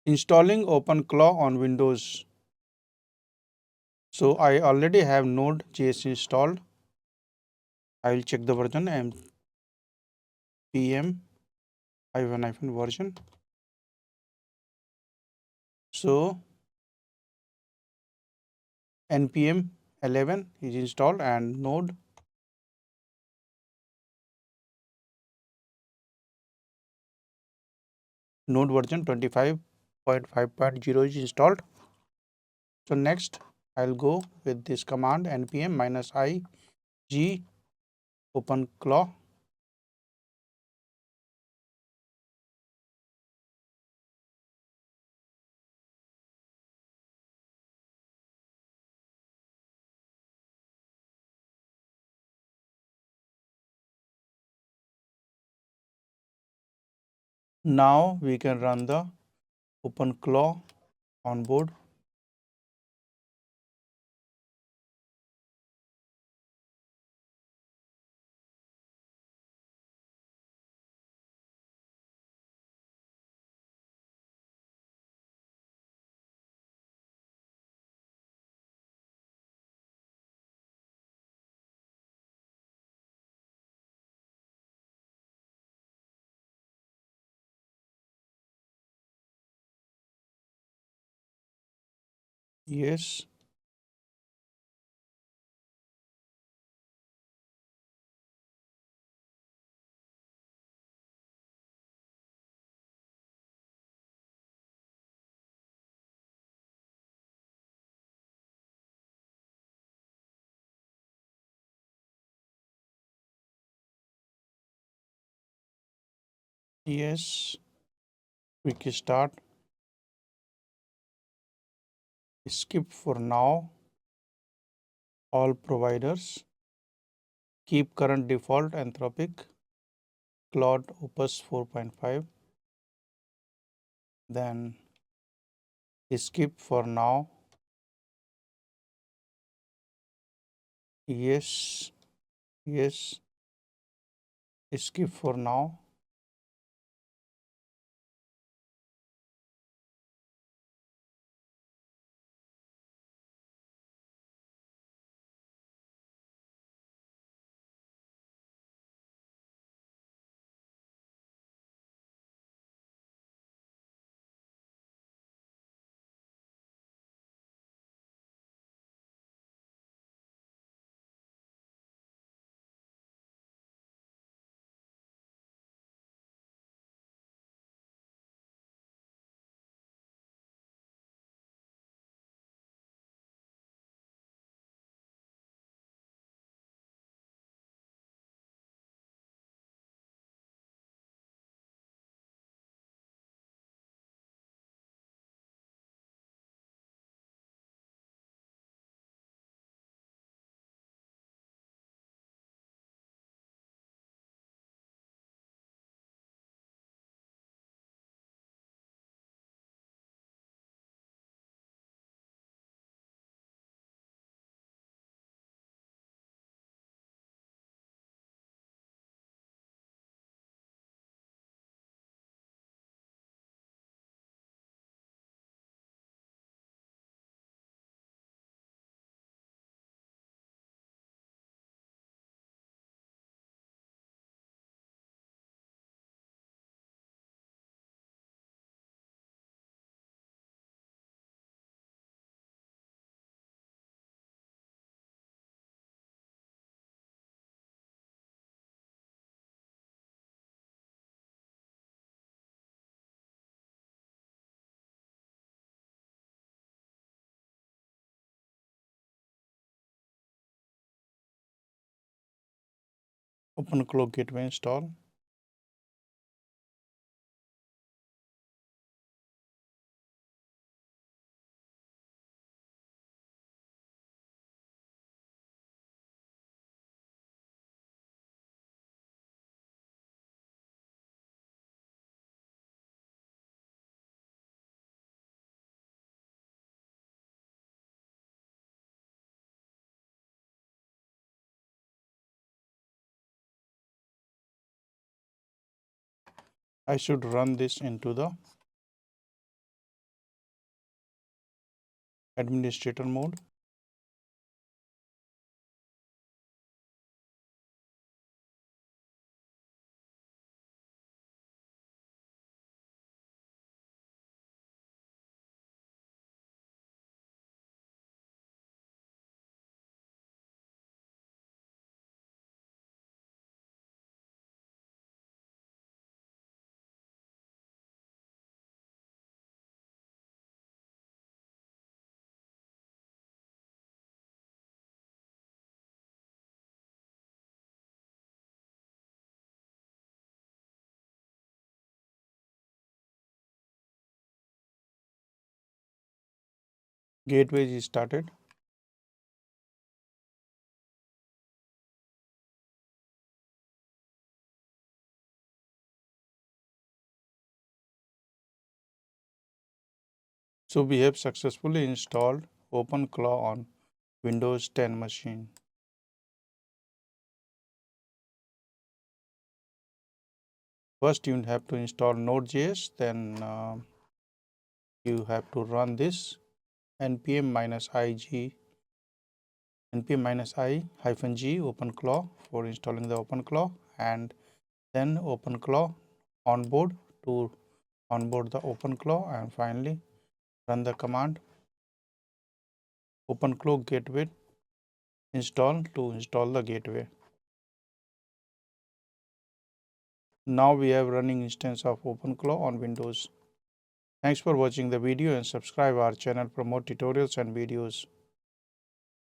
Installing OpenClaw on Windows. So I already have Node.js installed. I will check the version npm-version. So npm 11 is installed and node version 25.5.0 is installed. So next I'll go with this command npm-i g OpenClaw. Now we can run the OpenClaw on board. Yes. Yes. Quick start. Skip for now. All providers. Keep current default Anthropic. Cloud Opus 4.5. Then skip for now. Yes. Yes. Skip for now. OpenClaw gateway install. I should run this into the administrator mode. Gateway is started. So we have successfully installed OpenClaw on Windows 10 machine. First you have to install Node.js, then you have to run this npm-i -i-g OpenClaw for installing the OpenClaw, and then OpenClaw onboard to onboard the OpenClaw, and finally run the command OpenClaw gateway install to install the gateway. Now we have running instance of OpenClaw on Windows. Thanks for watching the video and subscribe our channel for more tutorials and videos.